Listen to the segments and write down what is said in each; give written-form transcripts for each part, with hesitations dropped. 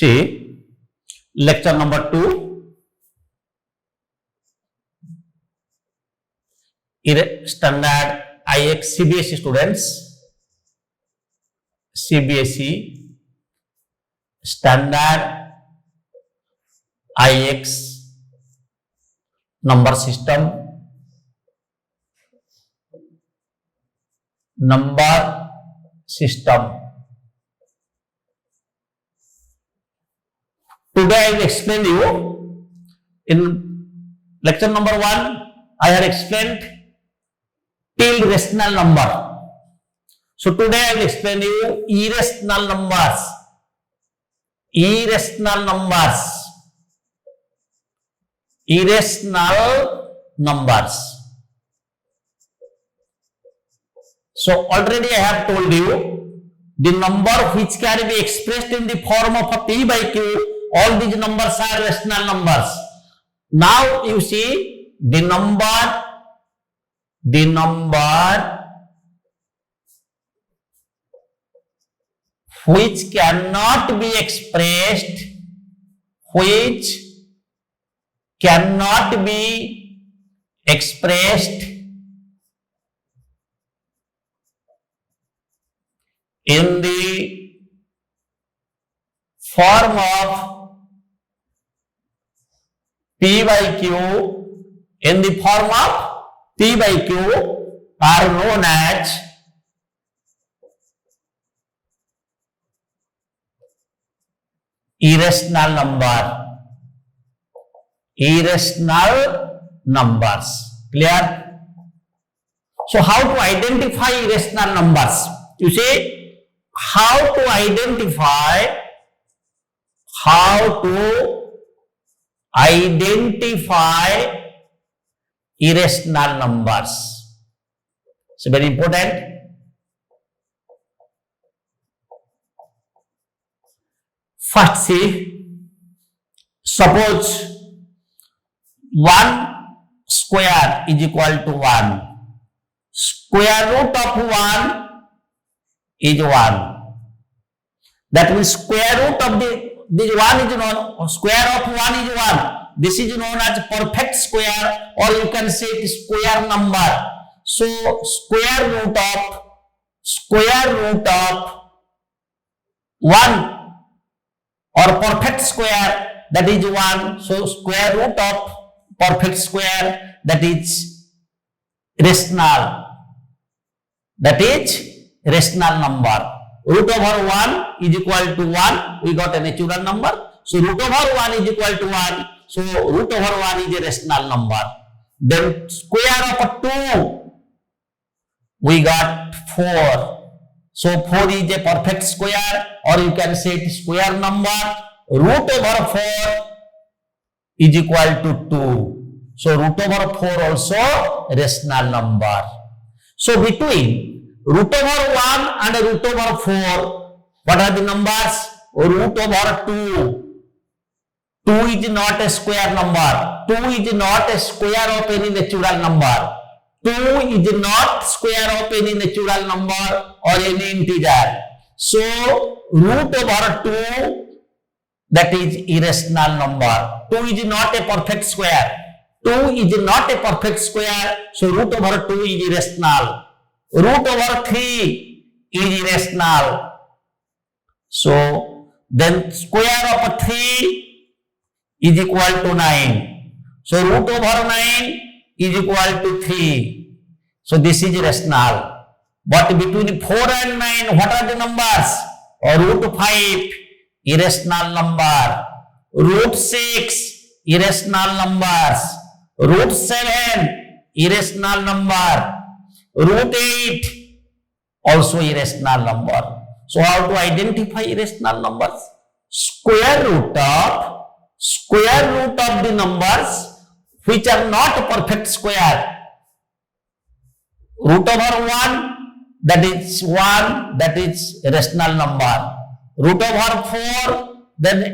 See, lecture number 2, standard IX CBSE students, CBSE standard IX number system, Today I will explain you. In lecture number 1, I had explained till rational number. So today I will explain you irrational numbers. Irrational numbers. So already I have told you the number which can be expressed in the form of a p by q. All these numbers are rational numbers. Now you see the number which cannot be expressed, in the form of p by q, are known as irrational numbers. Clear? So how to identify irrational numbers? You see, how to identify irrational numbers. It's very important. First, see, suppose 1 square is equal to 1. Square root of 1 is 1. That means square root of this 1 is known, square of 1 is 1. This is known as perfect square, or you can say it is square number. So square root of 1 or perfect square, that is 1. So square root of perfect square, that is rational. That is rational number. Root over 1 is equal to 1. We got a natural number. So root over 1 is equal to 1. So root over 1 is a rational number. Then square of 2, we got 4. So 4 is a perfect square, or you can say it is square number. Root over 4 is equal to 2. So root over 4 also rational number. So between root over 1 and root over 4, what are the numbers? Root over 2. 2 is not a square number. 2 is not a square of any natural number. 2 is not square of any natural number or any integer. So root over 2, that is irrational number. 2 is not a perfect square. 2 is not a perfect square. So root over 2 is irrational. Root over 3 is irrational. So then square of 3 is equal to 9. So root over 9 is equal to 3. So this is rational. But between 4 and 9, what are the numbers? Root 5, irrational number. Root 6, irrational numbers. Root 7, irrational number. Root 8, also irrational number. So how to identify irrational numbers? Square root of the numbers which are not perfect square. Root over 1, that is 1, that is rational number. Root over 4, then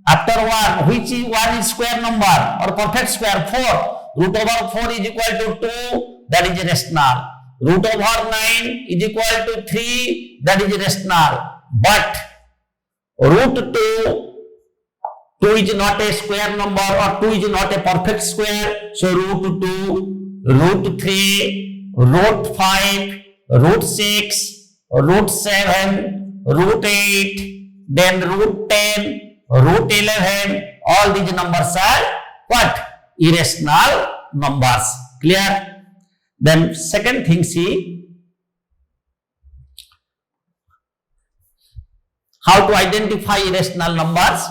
after 1, which is 1 is square number or perfect square, 4. Root over 4 is equal to 2, that is rational. Root over 9 is equal to 3, that is rational. But root 2 2 is not a square number or 2 is not a perfect square. So root 2, root 3, root 5, root 6, root 7, root 8, then root 10, root 11. All these numbers are what? Irrational numbers. Clear? Then second thing, see how to identify irrational numbers,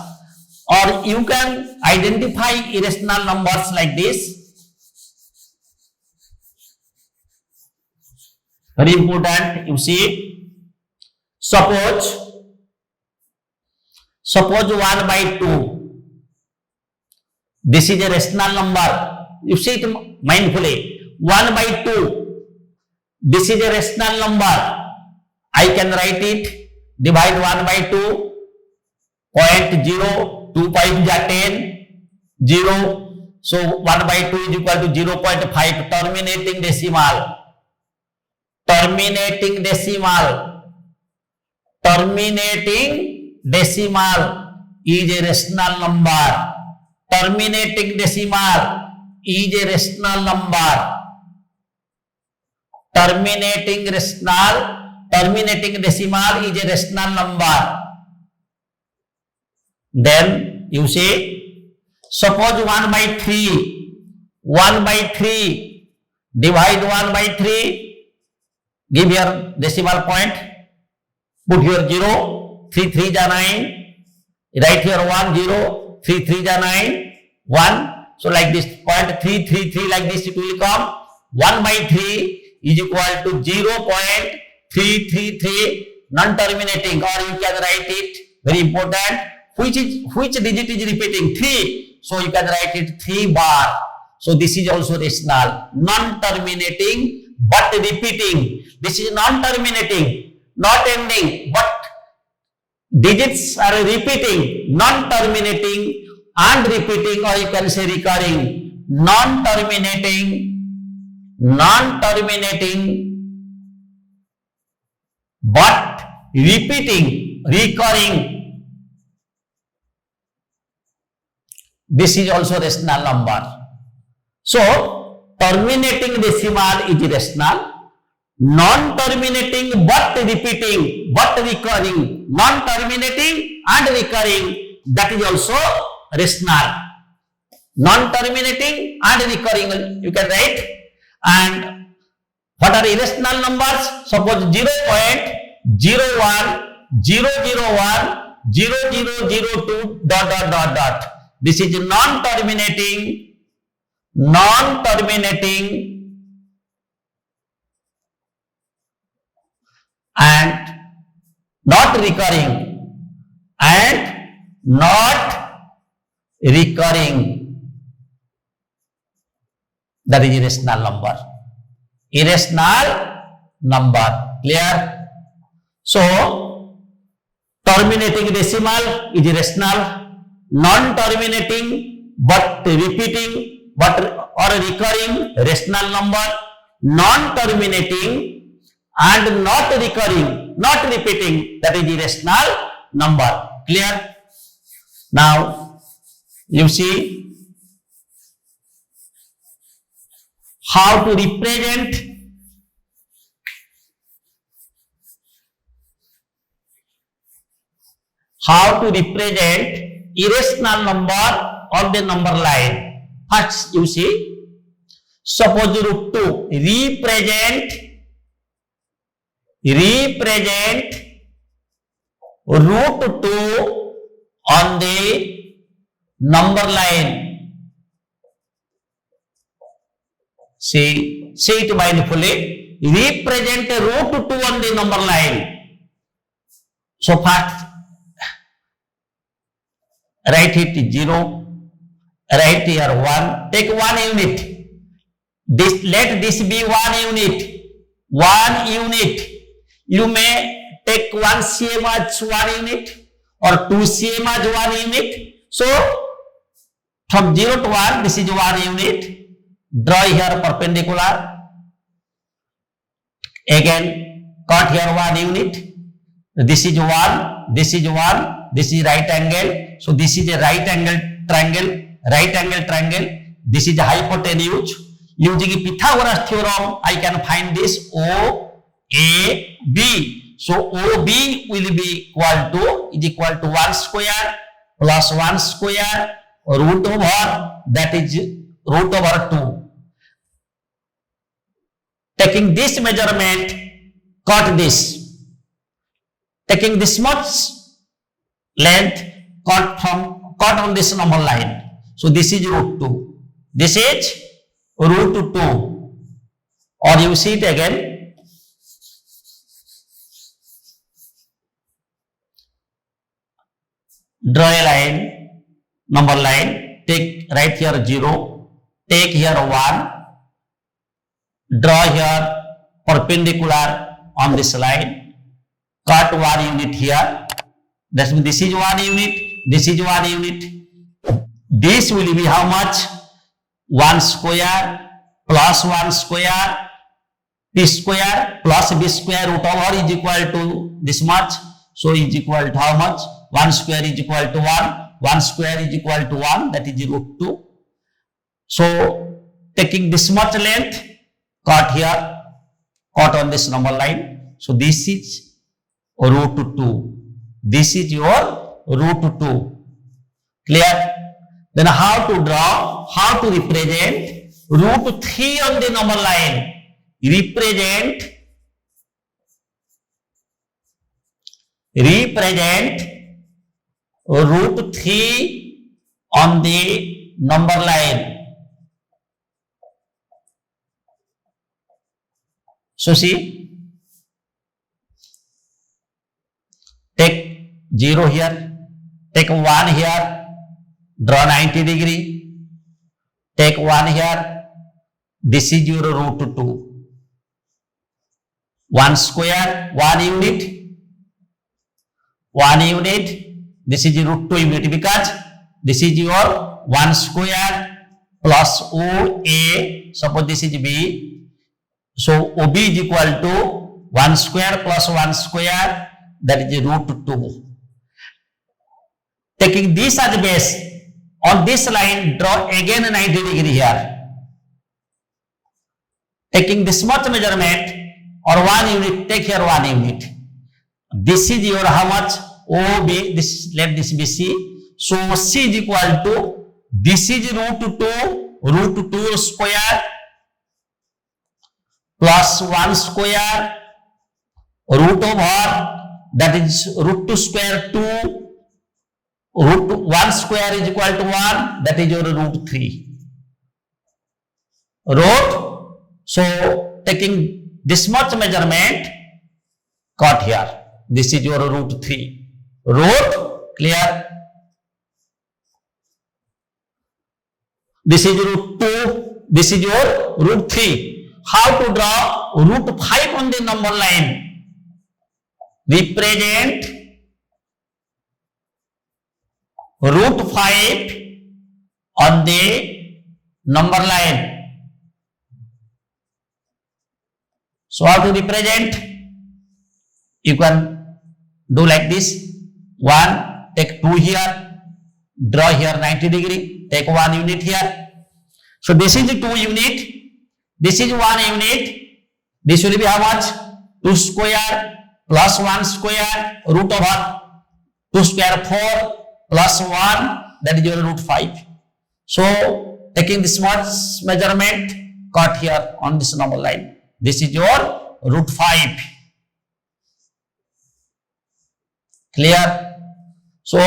or you can identify irrational numbers like this. Very important, you see. Suppose 1/2. This is a rational number. You see it mindfully. 1/2. This is a rational number. I can write it. Divide 1/2. 0.0. 2 5 are 10. 0. So 1/2 is equal to 0.5. Terminating decimal. Terminating decimal. Terminating decimal is a rational number. Terminating decimal is a rational number. Terminating decimal is a rational number. Then you say, suppose 1/3. 1/3. Divide 1/3. Give your decimal point. Put here 0. 3 3 are 9. Write here 1 0. 3 3 are 9. 1. So like this, 0.333 like this it will come. 1/3 is equal to 0.333, non-terminating, or you can write it, very important, which digit is repeating? 3. So you can write it 3 bar. So this is also rational, non-terminating but repeating. This is non-terminating, not ending, but digits are repeating, non-terminating and repeating, or you can say recurring. Non-terminating but repeating, recurring. This is also rational number. So terminating decimal is rational. Non-terminating but repeating but recurring, non-terminating and recurring, that is also rational. Non-terminating and recurring you can write. And what are irrational numbers? Suppose 0.01, 001, 0002 ... This is non-terminating and not recurring that is irrational number. Irrational number. Clear? So terminating decimal is irrational. Non-terminating but repeating or recurring, rational number. Non-terminating and not recurring, not repeating, that is irrational number. Clear? Now you see how to represent irrational number on the number line. First you see, suppose root 2, represent root 2 on the number line. See it mindfully. Represent root 2 on the number line. So first write it 0, write here 1, take 1 unit. Let this be 1 unit. 1 unit. You may take 1 cm as 1 unit or 2 cm as 1 unit. So from 0 to 1, this is 1 unit. Draw here perpendicular. Again cut here 1 unit. This is 1, this is 1. this is right angle. So this is a right angle triangle. This is a hypotenuse. Using Pythagoras theorem, I can find this OAB. So OB will be equal to 1 square plus 1 square root over, that is root over 2. Taking this measurement, cut this. Taking this much length, cut on this number line. So this is root 2. This is root 2. Or you see it again. Draw a line, number line. Take right here 0. Take here 1. Draw here perpendicular on this line. Cut 1 unit here. That means this is 1 unit. This is 1 unit. This will be how much? 1 square plus 1 square p square plus b square root over is equal to this much. So is equal to how much? 1 square is equal to 1. 1 square is equal to 1. That is root 2. So taking this much length, cut here. Cut on this number line. So this is root 2. This is your root 2. Clear? Then how to draw, how to represent root 3 on the number line? Represent root 3 on the number line. So see, take 0 here, take 1 here, draw 90 degree, take 1 here, this is your root 2. 1 square, 1 unit, 1 unit, this is root 2 unit because this is your 1 square plus OA, suppose this is B. So OB is equal to 1 square plus 1 square, that is root 2. Taking this as base, on this line, draw again 90 degree here. Taking this much measurement or 1 unit, take here 1 unit. This is your how much? OB, this, let this be C. So C is equal to, this is root 2 square plus 1 square root over, that is root 2 square 2, root 1 square is equal to 1, that is your root 3. So taking this much measurement, cut here. This is your root 3. Root, clear? This is root 2, this is your root 3. How to draw root 5 on the number line? Represent root 5 on the number line. So how to represent? You can do like this. 1, take 2 here, draw here 90 degree, take 1 unit here. So this is 2 unit, this is 1 unit, this will be how much? 2 square plus 1 square root over 2 square 4 plus 1, that is your root 5. So taking this much measurement, cut here on this number line. This is your root 5. Clear? So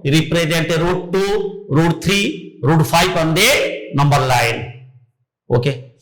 represent root 2, root 3, root 5 on the number line. Okay.